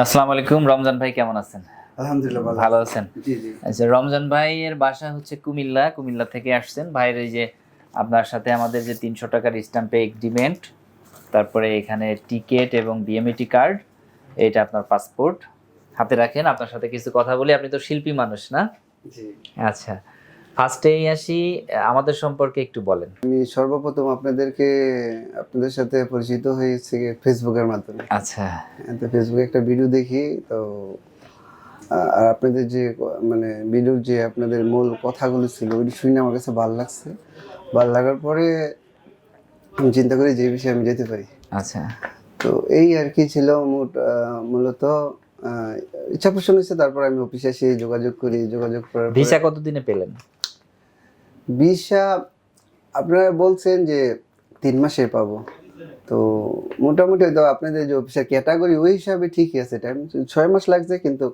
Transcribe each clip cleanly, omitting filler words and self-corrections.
আসসালামু আলাইকুম। রমজান ভাই কেমন আছেন? আলহামদুলিল্লাহ ভালো আছেন? জি, জি। আচ্ছা, রমজান ভাইয়ের বাসা হচ্ছে কুমিল্লা থেকে আসছেন। ভাইয়ের এই যে আপনার সাথে আমাদের যে ৩০০ টাকার স্ট্যাম্পে এগ্রিমেন্ট, তারপরে এখানে টিকেট এবং বিএমইটি কার্ড, এটা আপনার পাসপোর্ট হাতে রাখেন। আপনার সাথে কিছু কথা বলি। আপনি তো শিল্পী মানুষ না? জি। আচ্ছা, ফার্স্টেই আসি, আমাদের সম্পর্কে একটু বলেন। আমি সর্বপ্রথম আপনাদের সাথে পরিচিত হয়েছি ফেসবুকের মাধ্যমে। আচ্ছা, তো ফেসবুকে একটা ভিডিও দেখি, তো আর আপনাদের যে মানে ভিডিওর যে আপনাদের মূল কথাগুলো ছিল ওইটা শুনে আমার কাছে ভালো লাগছে। ভালো লাগার পরে আমি চিন্তা করি যে এই বিষয়ে আমি যেতে পারি। আচ্ছা, তো এই আর কি ছিল মূলত ইচ্ছা পোষণ হয়েছে। তারপর আমি অফিসে এসে যোগাযোগ করার পরে ভিসা কতদিনে পেলেন? ভিসা আপনারা বলছেন যে ৩ মাসে পাবো, তো মোটামুটি হয়তো আপনাদের যে অফিসের ক্যাটাগরি ওই হিসাবে ঠিকই আছে। টাইম ৬ মাস লাগছে, কিন্তু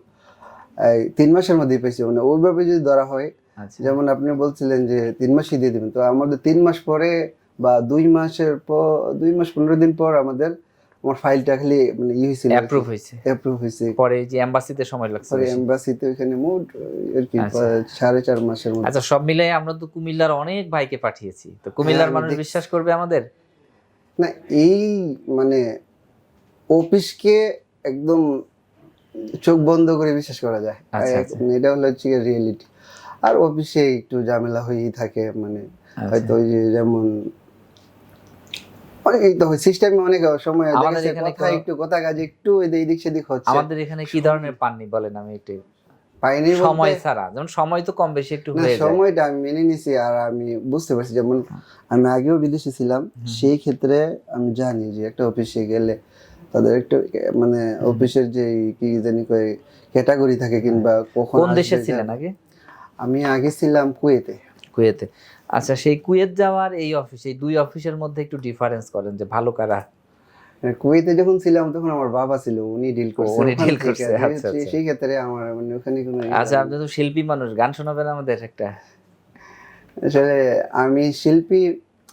এই ৩ মাসের মধ্যেই পেয়েছি। মানে ওইভাবে যদি ধরা হয়, আচ্ছা, যেমন আপনি বলছিলেন যে ৩ মাসই দিয়ে দিবেন, তো আমাদের ৩ মাস পরে বা ২ মাসের পর ২ মাস ১৫ দিন পর আমার ফাইলটা খালি মানে হয়েছিল, অ্যাপ্রুভ হয়েছে। অ্যাপ্রুভ হয়েছে। পরে এই যে এমবাসিতে সময় লাগছে পরে বেশি। এমবাসিতে ওইখানে মোট আর কি আচ্ছা। ৪.৫ মাসের মধ্যে। আচ্ছা, সব মিলাই আমরা তো কুমিল্লার অনেক ভাইকে পাঠিয়েছি, তো কুমিল্লার আমি মানুষ দেখছি। বিশ্বাস করবে আমাদের? না, এই মানে অফিসকে একদম চোখ বন্ধ করে বিশ্বাস করা যায়। আচ্ছা, আচ্ছা। এটা হচ্ছে রিয়েলিটি। আর অফিসে একটু ঝামেলা হয়েই থাকে, মানে আচ্ছা। হয়তো ওই যে যেমন অনেকেই তো সিস্টেমে অনেক সময় দেখা আমাদের যাচ্ছে এখানে কথা কাজে একটু এদিক সেদিক হচ্ছে। আমাদের এখানে কি ধরনের পাননি বলেন, আমি একটু পাইনি সময় বলতে ছাড়া, যেমন সময় তো কম বেশি একটু না, হয়ে যায়। সময়টা আমি মেনে নিছি। আর আমি বুঝতে পারছি, যেমন আমি আগেও বিদেশে ছিলাম, সেই ক্ষেত্রে আমি জানি যে একটা অফিসে গেলে তাদের একটা মানে অফিসের যে কি জানি কয় ক্যাটাগরি থাকে, কিংবা কখন কোন দেশে আসবে ছিলেন আগে? আমি আগে ছিলাম কুয়েতে। কুয়েতে। আচ্ছা, সেই কুয়েত যাওয়ার এই অফিস, এই দুই অফিসের মধ্যে একটু ডিফারেন্স করেন যে ভালো কারা? কুয়েতে যখন ছিলাম তখন আমার বাবা ছিল, উনি ডিল করছে উনি ওখান ডিল থেকে। করছে, আচ্ছা, আচ্ছা। সেই ক্ষেত্রে আমার মানে ওখানে কোনো আচ্ছা, আপনি তো শিল্পী মানুষ, গান শোনাবেন আমাদের একটা? আসলে আমি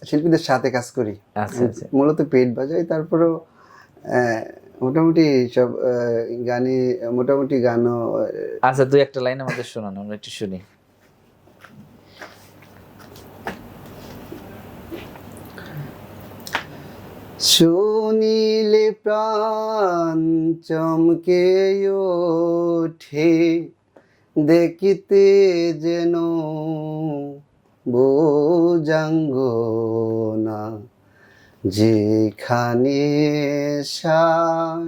শিল্পীদের সাথে কাজ করি। আচ্ছা, আচ্ছা। মূলত পেট বাজাই, তারপরেও মোটামুটি সব মোটামুটি গানও আচ্ছা, দুই একটা লাইন আমাদের শোনান, আমরা একটু শুনি। শুনিলে প্রাণ চমকে ওঠে, দেখিতে যেন বোজাঙ্গনা, যেখানে সার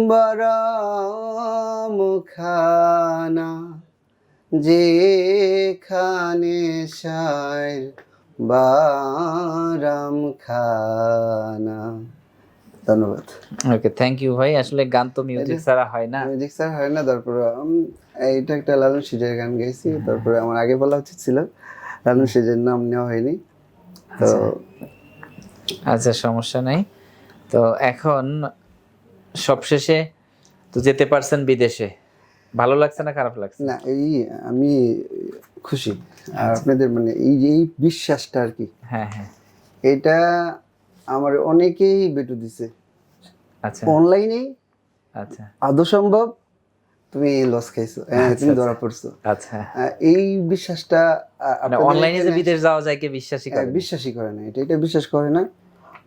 বারামখানা, যেখানে সার বারামখানা। ধন্যবাদ। ওকে, থ্যাংক ইউ ভাই। আসলে গান তো মিউজিক ছাড়া হয় না। মিউজিক স্যার হয় না, তারপরে এইটা একটা লালন সিজের গান গাইছি। তারপরে আমার আগে বলা উচিত ছিল, লালন সিজের নাম নেওয়া হয়নি। তো আচ্ছা, সমস্যা নাই। তো এখন সবশেষে তো যেতে পারছেন বিদেশে, ভালো লাগছে না খারাপ লাগছে? না, আমি খুশি। আর আপনাদের মানে এই যে এই বিশ্বাসটা আর কি, হ্যাঁ, হ্যাঁ। এটা আমার অনেকেই বেটু দিছে আচ্ছা, অনলাইনে। আচ্ছা, আদৌ সম্ভব? তুমি লস খাইছো, তুমি ধরা পড়ছো। আচ্ছা। এই বিশ্বাসটা মানে আপনাদের অনলাইনে যে এখানে বিদেশ যাওয়া যায় কে বিশ্বাসই করে না। বিশ্বাসই করে না, এটা বিশ্বাস করে না।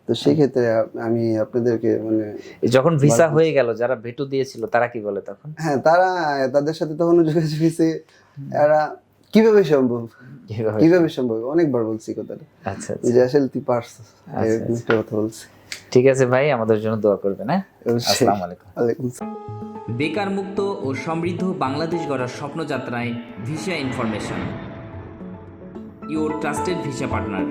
তো সেই ক্ষেত্রে আমি আপনাদেরকে মানে যখন ভিসা হয়ে গেল, যারা ভেটো দিয়েছিল তারা কি বলে তখন? হ্যাঁ, তাদের সাথে তখন যোগাযোগ হয়েছে। এরা কিভাবে সম্ভব অনেকবার বলছি কথাটা। আচ্ছা, যে আসলে তুই পারছিস, আচ্ছা। একটা কথা বলছি। ঠিক আছে ভাই, আমাদের জন্য দোয়া করবেন। হ্যাঁ, আসসালামু আলাইকুম। ওয়ালাইকুম আসসালাম। বেকার মুক্ত ও সমৃদ্ধ বাংলাদেশ গড়ার স্বপ্নযাত্রায় visa information, your trusted visa partner.